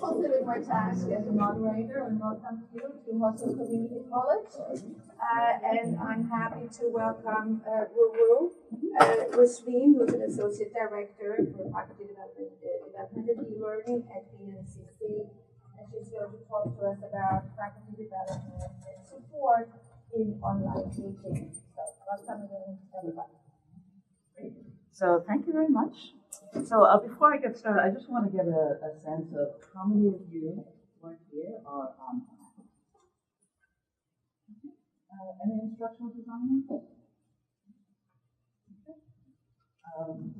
fulfilling my task as a moderator, and welcome you to Muslim Community College. And I'm happy to welcome Rusleen, who's an Associate Director for Faculty Development and E-Learning at BNCC. And she's going to talk to us about faculty development and support in online teaching. So welcome again, everybody. Great. So thank you very much. So before I get started, I just want to get a sense of how many of you who are here are any instructional designers?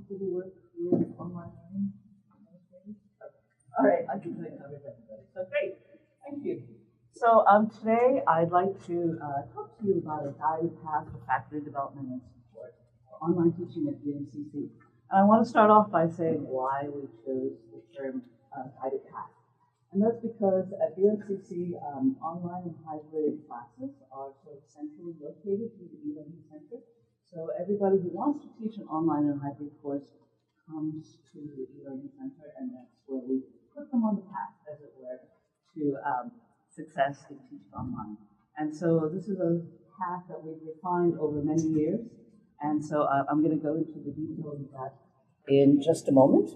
People who work with online learning? All right, I think I covered everybody. So great, thank you. So today I'd like to talk to you about a guided path for faculty development and support for online teaching at BMCC. And I want to start off by saying why we chose the term guided path. And that's because at BMCC, online and hybrid classes are sort of centrally located through the e-learning center. So everybody who wants to teach an online and hybrid course comes to the e-learning center, and that's where we put them on the path, as it were, to success in teaching online. And so this is a path that we've refined over many years. And so I'm going to go into the details of that in just a moment.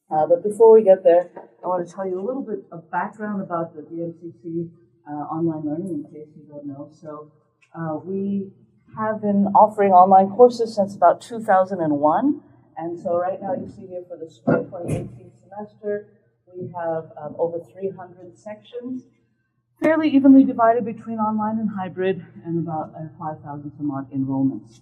But before we get there, I want to tell you a little bit of background about the BMCC online learning, in case you don't know. So we have been offering online courses since about 2001. And so right now you see here for the spring 2018 semester, we have over 300 sections, fairly evenly divided between online and hybrid, and about 5,000 some odd enrollments.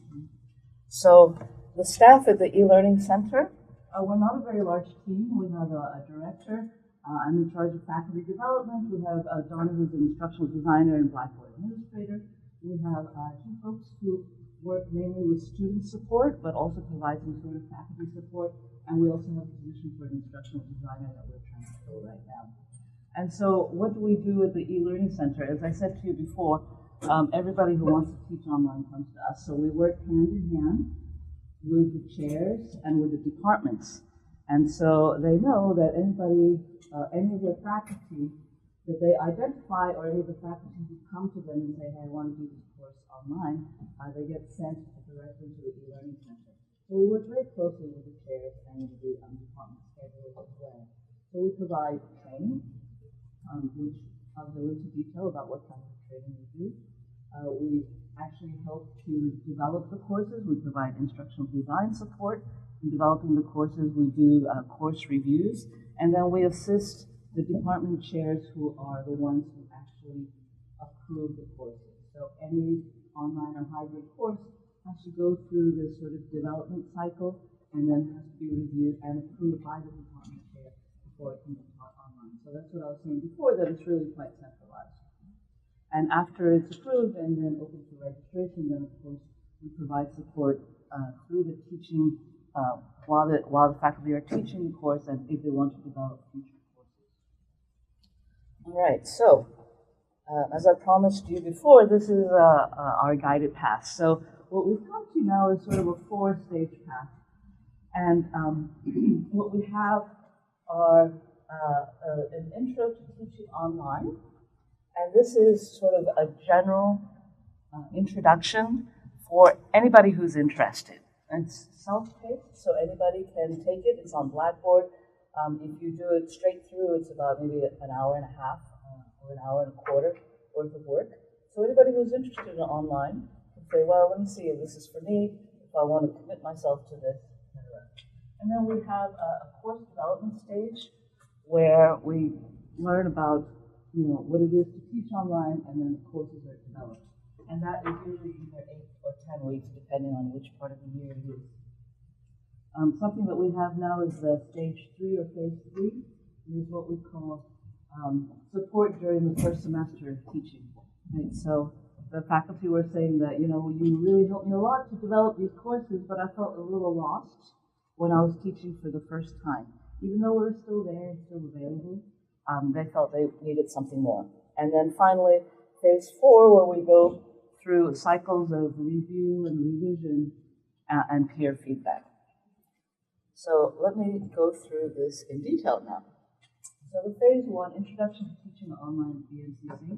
So the staff at the e-learning center, we're not a very large team. We have a director. I'm in charge of faculty development. We have Donna, who's an instructional designer and Blackboard administrator. We have two folks who work mainly with student support, but also provide some sort of faculty support. And we also have a position for an instructional designer that we're trying to fill right now. And so what do we do at the e-learning center? As I said to you before, everybody who wants to teach online comes to us. So we work hand in hand with the chairs and with the departments. And so they know that anybody, any of their faculty that they identify, or any of the faculty who come to them and say, hey, I want to do this course online, they get sent directly to the e-learning center. So we work very closely with the chairs and with the department schedulers as well. So we provide training, which I'll go into detail about what kind of training we do. We actually help to develop the courses. We provide instructional design support in developing the courses. We do course reviews, and then we assist the department chairs who are the ones who actually approve the courses. So any online or hybrid course has to go through this sort of development cycle and then has to be reviewed and approved by the department chair before it can be taught online. So that's what I was saying before, that it's really quite centralized. And after it's approved and then open for registration, then of course we provide support through the teaching while the faculty are teaching the course, and if they want to develop future courses. All right, so as I promised you before, this is our guided path. So what we've come to now is sort of a 4-stage path. And what we have are an intro to teaching online. And this is sort of a general introduction for anybody who's interested. And it's self-paced, so anybody can take it. It's on Blackboard. If you do it straight through, it's about maybe an hour and a half or an hour and a quarter worth of work. So anybody who's interested in online can say, well, let me see if this is for me, if I want to commit myself to this, etc. And then we have a course development stage where we learn about what it is to teach online, and then the courses are developed. And that is usually either 8 or 10 weeks, depending on which part of the year it is. Something that we have now is the stage 3 or phase 3. It is what we call support during the first semester of teaching. Right? So the faculty were saying that, you really helped me a lot to develop these courses, but I felt a little lost when I was teaching for the first time. Even though we're still there and still available, they felt they needed something more. And then finally, phase 4, where we go through cycles of review and revision and peer feedback. So let me go through this in detail now. So the phase one, Introduction to Teaching Online at BMCC.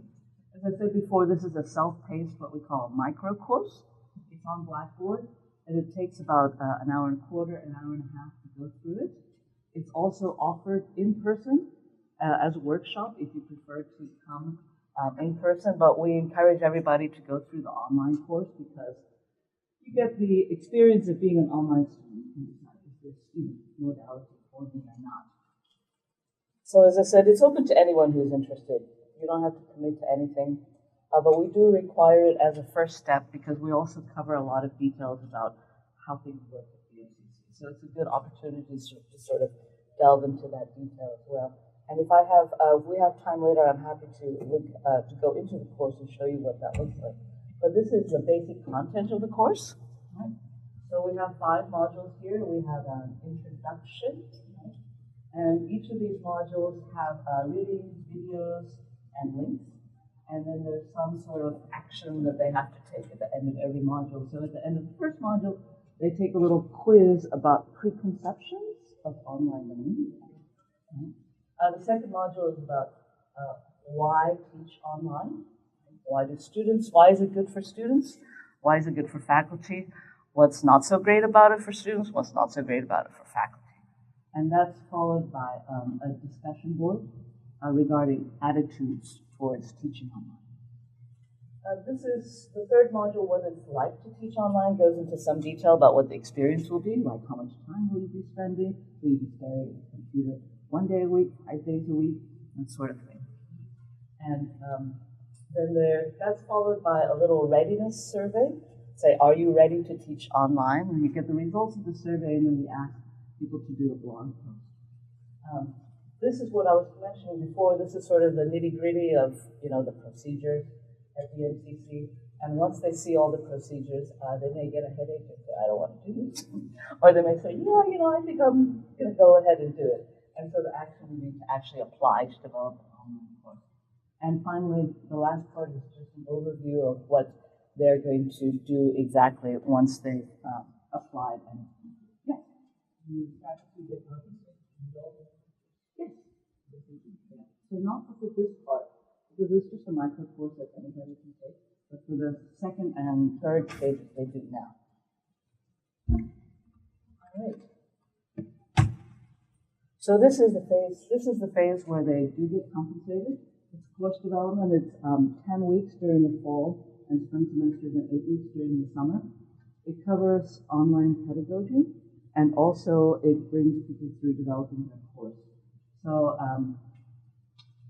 As I said before, this is a self-paced, what we call a micro course. It's on Blackboard, and it takes about an hour and a quarter, an hour and a half to go through it. It's also offered in person as a workshop if you prefer to come in person, but we encourage everybody to go through the online course because you get the experience of being an online student and decide if this modality for me or not. So as I said, it's open to anyone who's interested. You don't have to commit to anything, but we do require it as a first step because we also cover a lot of details about how things work at BMCC. So it's a good opportunity to sort of delve into that detail as well. And if we have time later, I'm happy to go into the course and show you what that looks like. But this is the basic content of the course. Right? So we have 5 modules here. We have an introduction, right? And each of these modules have readings, videos, and links. And then there's some sort of action that they have to take at the end of every module. So at the end of the first module, they take a little quiz about preconceptions of online learning. Right? The second module is about why teach online. Why is it good for students? Why is it good for faculty? What's not so great about it for students? What's not so great about it for faculty? And that's followed by a discussion board regarding attitudes towards teaching online. This is the third module, what it's like to teach online, goes into some detail about what the experience will be, like how much time will you be spending, will you be staring at the computer 1 day a week, 5 days a week, that sort of thing. And then that's followed by a little readiness survey. Say, are you ready to teach online? And you get the results of the survey, and then we ask people to do a blog post. This is what I was mentioning before. This is sort of the nitty-gritty of, the procedures at the MCC. And once they see all the procedures, they may get a headache and say, I don't want to do this. Or they may say, yeah, I think I'm going to go ahead and do it. And so the action we need to actually apply to develop an online course. And finally, the last part is just an overview of what they're going to do exactly once they've applied. And yes. Yes. So not for this part, because it's just a micro course that anybody can take, but for the second and third stages, they do now. All right. So this is the phase where they do get compensated. It's course development. It's 10 weeks during the fall and spring semesters and 8 weeks during the summer. It covers online pedagogy, and also it brings people through developing their course. So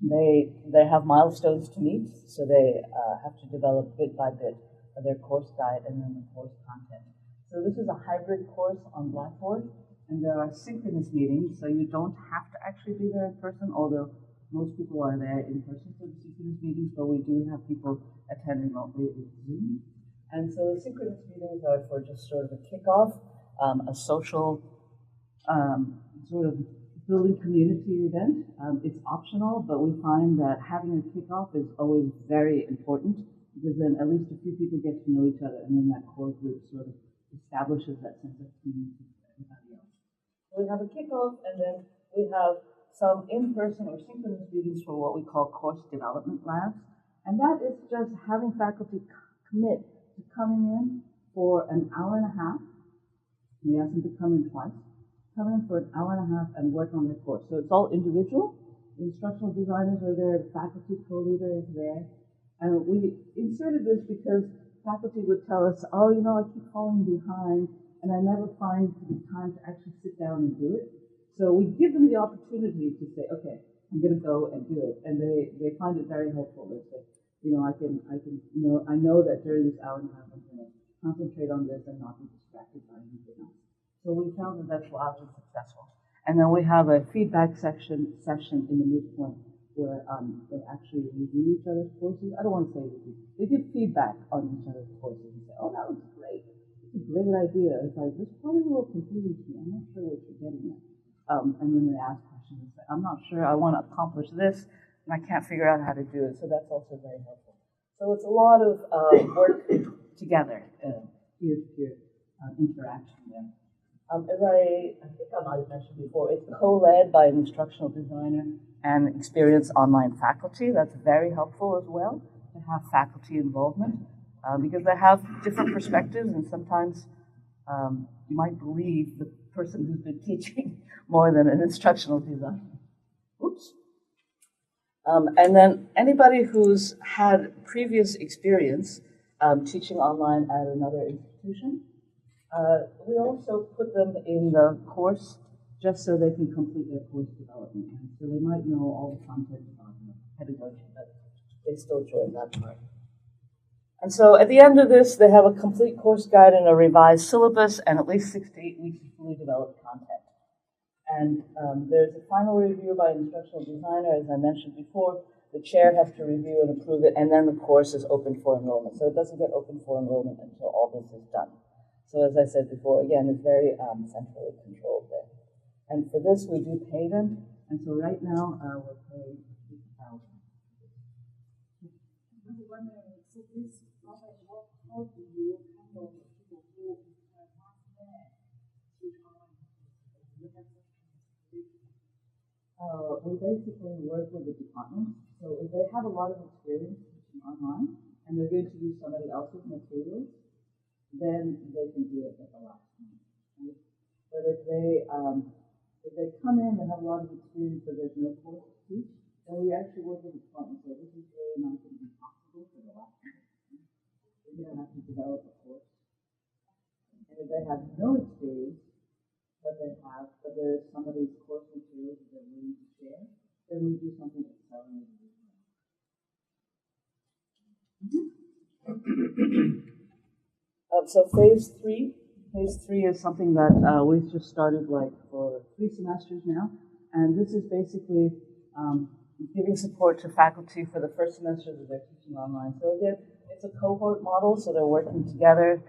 they have milestones to meet, so they have to develop bit by bit their course guide and then the course content. So this is a hybrid course on Blackboard, and there are synchronous meetings, so you don't have to actually be there in person, although most people are there in person for the synchronous meetings, but we do have people attend remotely with Zoom. And so the synchronous meetings are for just sort of a kickoff, a social sort of building community event. It's optional, but we find that having a kickoff is always very important because then at least a few people get to know each other, and then that core group sort of establishes that sense of community for everybody else. So we have a kickoff, and then we have some in-person or synchronous meetings for what we call course development labs. And that is just having faculty commit to coming in for an hour and a half. We ask them to come in twice. Come in for an hour and a half and work on their course. So it's all individual. The instructional designers are there, the faculty co-leader is there. And we inserted this because faculty would tell us, I keep falling behind and I never find the time to actually sit down and do it. So we give them the opportunity to say, okay, I'm going to go and do it. And they find it very helpful. They say, I know that during this hour and a half I'm going to concentrate on this and not be distracted by anything else. So we found that that's wildly successful. And then we have a feedback session in the midpoint where they actually review each other's courses. I don't want to say review. They give feedback on each other's courses and say, that was great. It's a great idea. It's like, this part is a little confusing to me. I'm not sure what you're getting at. And then they ask questions and say, I'm not sure I want to accomplish this, and I can't figure out how to do it. So that's also very helpful. So it's a lot of work together, peer-to-peer interaction there. As I think I might have mentioned before, it's co-led by an instructional designer and experienced online faculty. That's very helpful as well, to have faculty involvement, because they have different perspectives, and sometimes you might believe the person who's been teaching more than an instructional designer. Oops. And then anybody who's had previous experience teaching online at another institution, we also put them in the course just so they can complete their course development. So they might know all the content about pedagogy, but they still join that part. And so at the end of this, they have a complete course guide and a revised syllabus and at least 6 to 8 weeks of fully developed content. And there's a final review by an instructional designer, as I mentioned before. The chair has to review and approve it, and then the course is open for enrollment. So it doesn't get open for enrollment until all this is done. So as I said before, again, it's very centrally controlled there. And for this, we do pay them. And so right now, we're paying $50,000. So this project, how do you handle the people who are last minute to online? We basically work with the department. So if they have a lot of experience teaching online and they're going to use somebody else's materials, then they can do it at the last minute. Right? But if they come in and have a lot of experience but there's no course to teach, then we actually work with the department. So this is really not going to be possible for the last minute. We're going to have to develop a course. And if they have no experience, but there's somebody's course materials that they're willing to share, then we do something accelerated as well. So phase three is something that we've just started for 3 semesters now, and this is basically giving support to faculty for the first semester that they're teaching online. So again, it's a cohort model, so they're working together,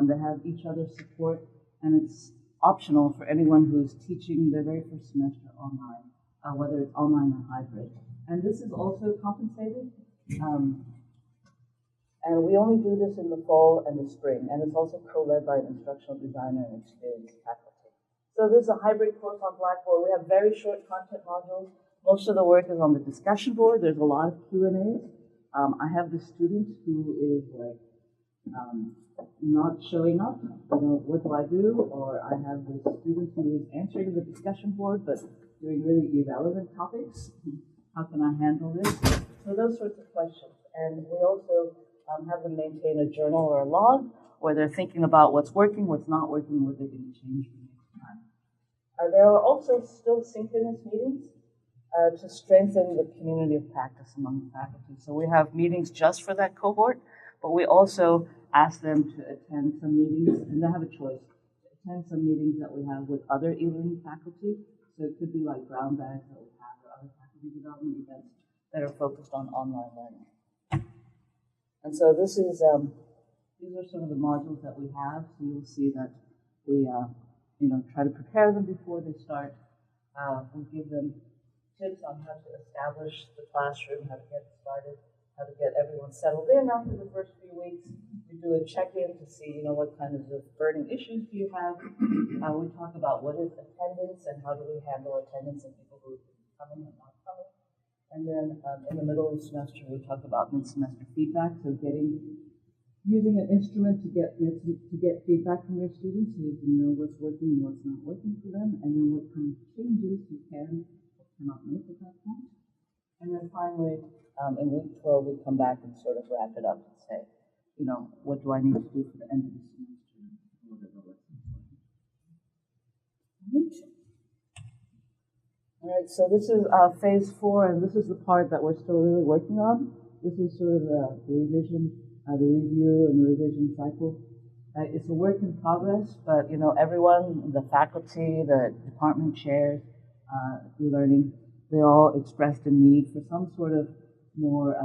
they have each other's support, and it's optional for anyone who's teaching their very first semester online, whether it's online or hybrid. And this is also compensated. And we only do this in the fall and the spring, and it's also co-led by an instructional designer and experienced faculty. So this is a hybrid course on Blackboard. We have very short content modules. Most of the work is on the discussion board. There's a lot of Q&As. I have the student who is not showing up. What do I do? Or I have the student who is answering the discussion board, but doing really irrelevant topics. How can I handle this? So those sorts of questions. And we also have them maintain a journal or a log where they're thinking about what's working, what's not working, what they're going to change for next time. There are also still synchronous meetings to strengthen the community of practice among the faculty. So we have meetings just for that cohort, but we also ask them to attend some meetings, and they have a choice, to attend some meetings that we have with other e-learning faculty. So it could be like brown bags that we have or other faculty development events that are focused on online learning. And so this is, these are some of the modules that we have. So you'll see that we, try to prepare them before they start. We give them tips on how to establish the classroom, how to get started, how to get everyone settled in after the first few weeks. We do a check-in to see, what kinds of burning issues do you have. We talk about what is attendance and how do we handle attendance and people who are coming and not coming. And then in the middle of the semester, we talk about mid-semester feedback. So using an instrument to get feedback from your students so you can know what's working and what's not working for them, and then what kind of changes you can or cannot make at that point. And then finally, in week 12, we come back and sort of wrap it up and say, what do I need to do for the end of the semester? All right, so this is phase 4, and this is the part that we're still really working on. This is sort of the revision, the review and revision cycle. It's a work in progress, but everyone, the faculty, the department chairs, e-learning, they all expressed a need for some sort of more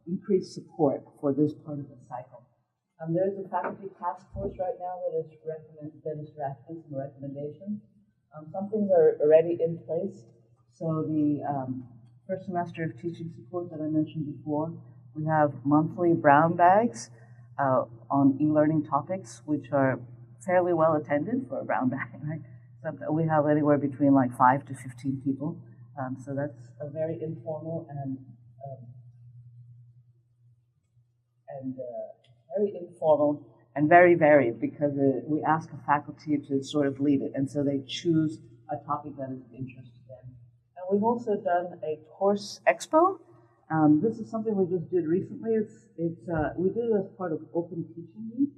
increased support for this part of the cycle. There's a faculty task force right now that is drafting some recommendations. Some things are already in place. So the first semester of teaching support that I mentioned before, we have monthly brown bags on e-learning topics, which are fairly well attended for a brown bag. Right? So we have anywhere between 5 to 15 people So that's a very informal and very informal and very varied, because we ask a faculty to sort of lead it, and so they choose a topic that is of interest to them. And we've also done a course expo. This is something we just did recently. We did it as part of Open Teaching Week.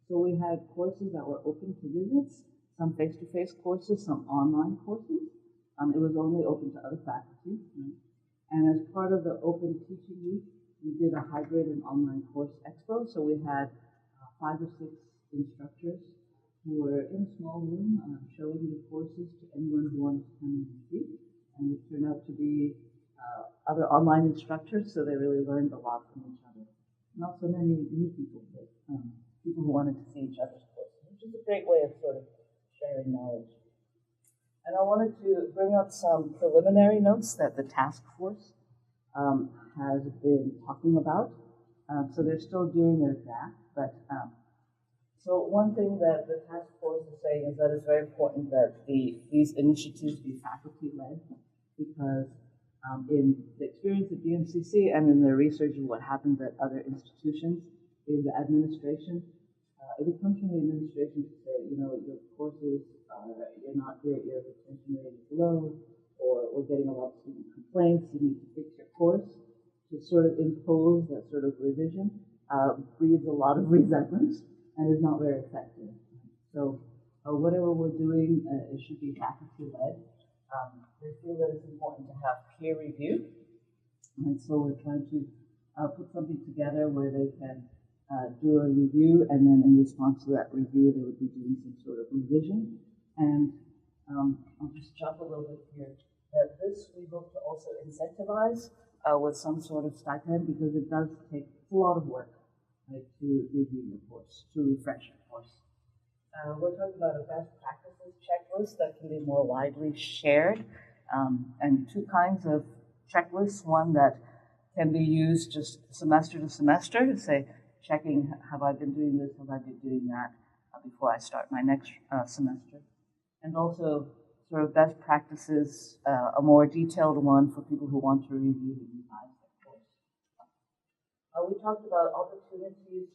So we had courses that were open to visits, some face-to-face courses, some online courses. It was only open to other faculty. Right? And as part of the Open Teaching Week, we did a hybrid and online course expo. So we had 5 or 6 instructors who were in a small room showing the courses to anyone who wanted to come in and see. And it turned out to be other online instructors, so they really learned a lot from each other. Not so many new people, but people who wanted to see each other's courses, which is a great way of sort of sharing knowledge. And I wanted to bring up some preliminary notes that the task force has been talking about. So they're still doing their draft, but so one thing that the task force is saying is that it's very important that these initiatives be faculty-led, because in the experience at DMCC and in the research of what happens at other institutions, in the administration, it comes from the administration to say, your courses, your retention rate is low, or we're getting a lot of student complaints, you need to fix your course. To sort of impose that sort of revision breeds a lot of resentment and is not very effective. So whatever we're doing, it should be faculty-led. They feel that it's important to have peer review, and so we're trying to put something together where they can do a review, and then in response to that review, they would be doing some sort of revision. And I'll just jump a little bit here. That this we hope to also incentivize with some sort of stipend, because it does take a lot of work, right, to review your course, to refresh your course. We're talking about a best practices checklist that can be more widely shared, and 2 kinds of checklists. One that can be used just semester to semester to say, checking, have I been doing this, have I been doing that before I start my next semester. And also sort of best practices, a more detailed one for people who want to review and revise their course. We talked about opportunities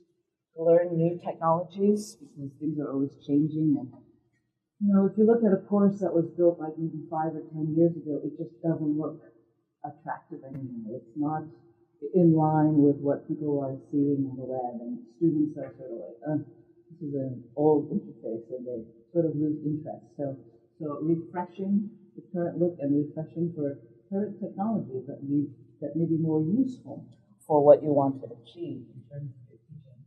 to learn new technologies, because things are always changing. And if you look at a course that was built like maybe 5 or 10 years ago, it just doesn't look attractive anymore. It's not in line with what people are seeing on the web, and students are sort of like, this is an old interface, and they sort of lose interest. So refreshing the current look and refreshing for current technologies that may be more useful for what you want to achieve in terms of your teaching.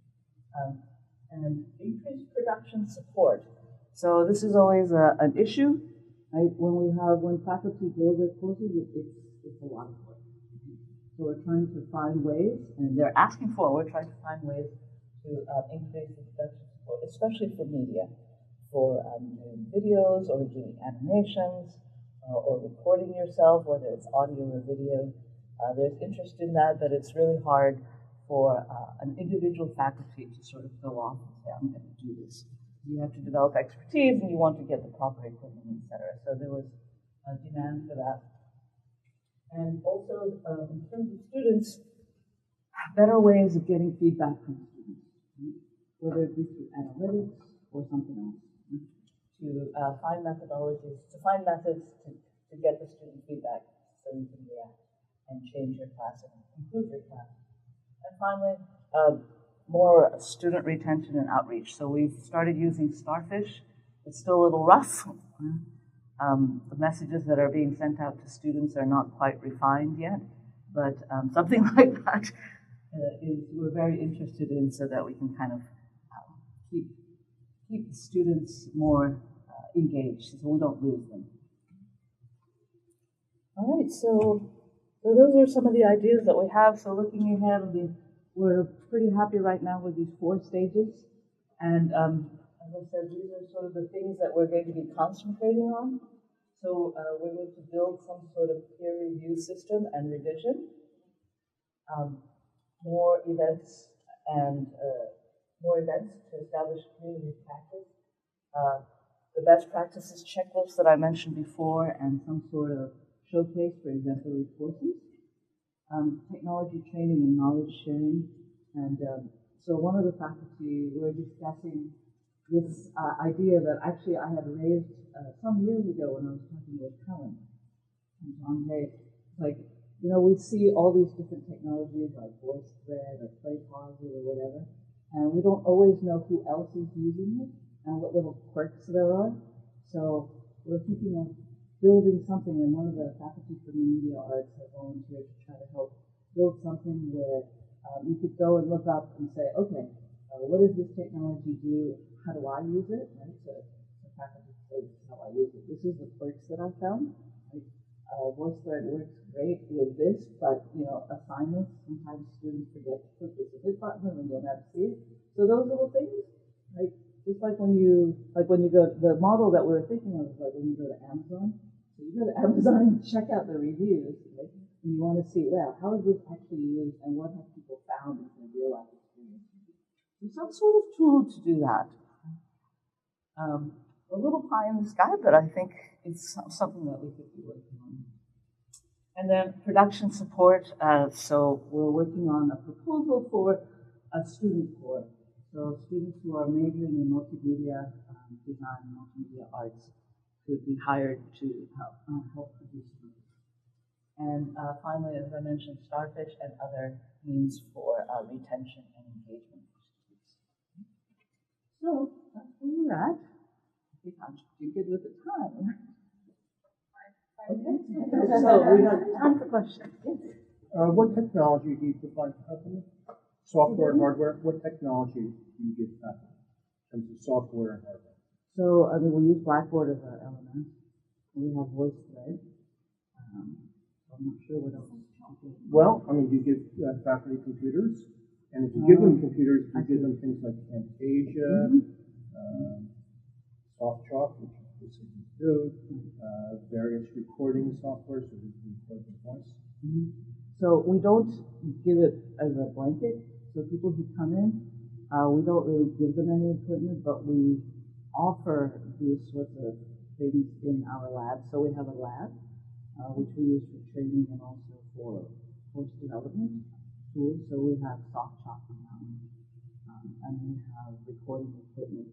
And increased production support. So this is always an issue. Right? When faculty build their courses, it's a lot of work. So we're trying to find ways, and we're trying to find ways to increase the production support, especially for media. For doing videos or doing animations or recording yourself, whether it's audio or video. There's interest in that, but it's really hard for an individual faculty to sort of go off and say, I'm going to do this. You have to develop expertise, and you want to get the proper equipment, etc. So there was a demand for that. And also, in terms of students, better ways of getting feedback from students, right? Whether it be through analytics or something else. To find methodologies, to find methods to get the student feedback so you can react and change your class and improve your class. And finally, more student retention and outreach. So we've started using Starfish. It's still a little rough. The messages that are being sent out to students are not quite refined yet, but something like that we're very interested in, so that we can kind of keep the students more engaged, so we don't lose them. All right, so those are some of the ideas that we have. So looking ahead, we're pretty happy right now with these 4 stages. And as I said, these are sort of the things that we're going to be concentrating on. So we're going to build some sort of peer review system and revision, more events to establish community practice, the best practices checklist that I mentioned before, and some sort of showcase for exemplary courses, technology training and knowledge sharing. And so one of the faculty were discussing this idea that actually I had raised some years ago when I was talking with Helen and John Hay. Like, you know, we see all these different technologies like VoiceThread or PlayPosit or whatever, and we don't always know who else is using it and what little quirks there are. So we're thinking of building something, and one of the faculty from the media arts have volunteered to try to help build something where you could go and look up and say, okay, what does this technology do? How do I use it? Right? So faculty say, this is how I use it. This is the quirks that I found. Right? VoiceThread works great with this, but you know, assignments, sometimes students forget to click this hit button and then you'll never see it. So those little things, right? Just like when you go, the model that we were thinking of is like when you go to Amazon. So you go to Amazon and check out the reviews, right? And you want to see, well, how is this actually used and what have people found in their real life experience? So some sort of tool to do that. A little pie in the sky, but I think it's something that we could be working on. And then production support. So we're working on a proposal for a student corps. So students who are majoring in multimedia design, multimedia arts, could be hired to help produce those. And finally, as I mentioned, Starfish and other means for retention and engagement for students. So that's where we're at. I think I'm pretty good with the time. Okay. So we have time for questions. Yes. What technology do you provide to faculty? Software and hardware? What technology do you give faculty in terms of software and hardware? So, I mean, we use Blackboard as our LMS. We have VoiceThread. I'm not sure what else. Well, I mean, you give faculty computers, and if you give them computers, you give them things like Camtasia, SoftChalk, which is you do, various recording software, so you can record the voice. So we don't give it as a blanket. So people who come in, we don't really give them any equipment, but we offer these sorts of things in our lab. So we have a lab, which we use for training and also for course development tools. So we have SoftChalk on that one, and we have recording equipment.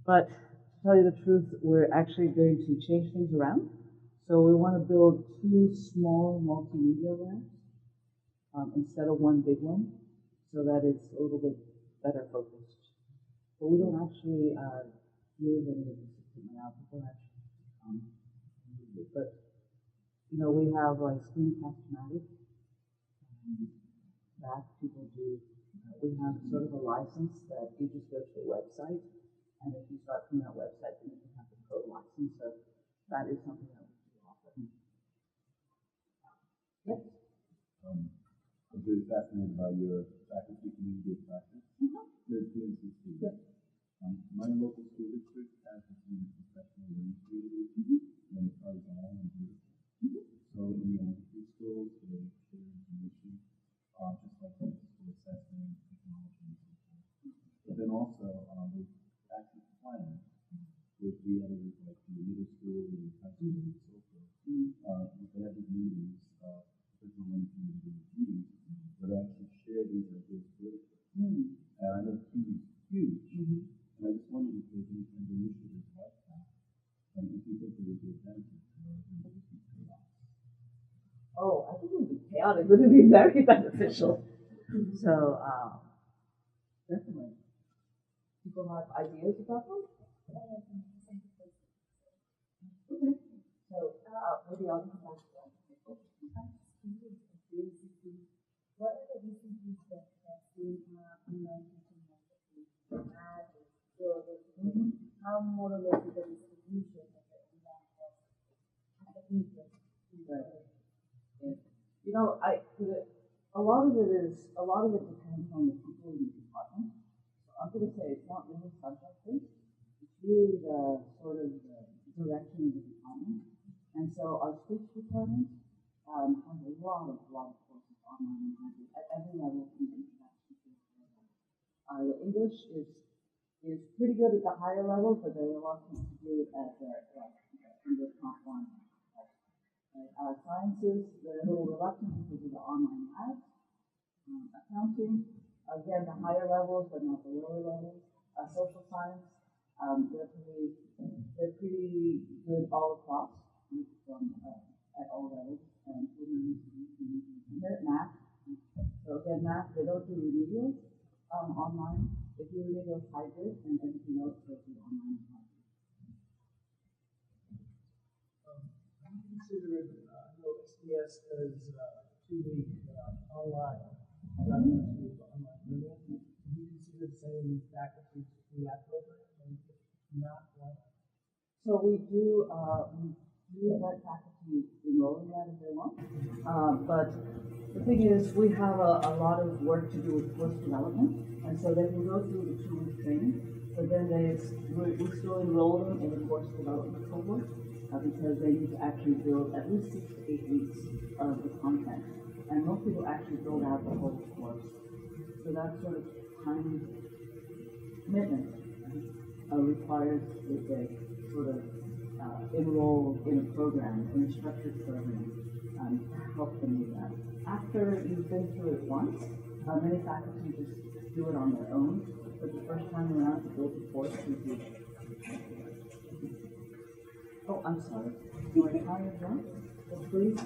But to tell you the truth, we're actually going to change things around. So we want to build 2 small multimedia labs instead of one big one, so that it's a little bit better focused. But we don't actually give any of this equipment out. People actually use it. But you know, we have like Screencast-O-Matic, that people do. We have sort of a license that you just go to a website, and if you start from that website, then you can have the code license. So that is something that we do offer. Yes. I'm very fascinated by your faculty community of practice. Your PNCC. Yes. My local school district has a professional learning community, and it's horizontal and beautiful. So in the elementary schools, they share information, just like this, for assessment, technology, and so forth. But then also, there's actually planning with the others, like the middle school and high school and so forth. They have these meetings, professional learning community meetings, where they actually share these ideas vertically. And I know the community is huge, and I just wondered if there's any kind of initiatives like that, and if you think there would be a benefit to it, or would it be chaos? Oh, I think it would be chaotic, but it would be very beneficial. So, definitely. People have ideas about them? Okay. So, maybe I'll come back to that. What are the reasons that we online teaching math, how more or less is the distribution of the academic? Right. Yeah. You know, a lot of it depends on the people in the department. So I'm going to say it's not really subject-based. It's really the sort of the direction of the department. And so our speech department has a lot of courses online and hybrid at every level from the introduction to the higher level. The English is pretty good at the higher level, but they're reluctant to do it at the English comp 1. Sciences, they're a little reluctant because of the online labs. Accounting, again, the higher levels, but not the lower levels. Social science, they're pretty good all across from at all levels. And then math. So again, math, they don't do remedial online. They do remedial hybrid, and everything else goes through online and hybrid. How do you consider it, I know SDS does 2-week online, online learning. Do you consider sending faculty to that program? And if not, why not? So we do let faculty enroll in that if they want. But the thing is, we have a lot of work to do with course development, and so they can go through the 2-week training, but then we still enroll them in the course development cohort because they need to actually build at least 6 to 8 weeks of the content, and most people actually build out the whole course. So that sort of time commitment requires that they sort of enroll in a program, in a structured program, to help them with that. After you've been through it once, many faculty just do it on their own, but the first time around to build the course is huge. Oh, I'm sorry. You are time as well? So please,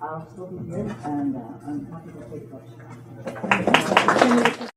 I'll still be here, and I'm happy to take questions.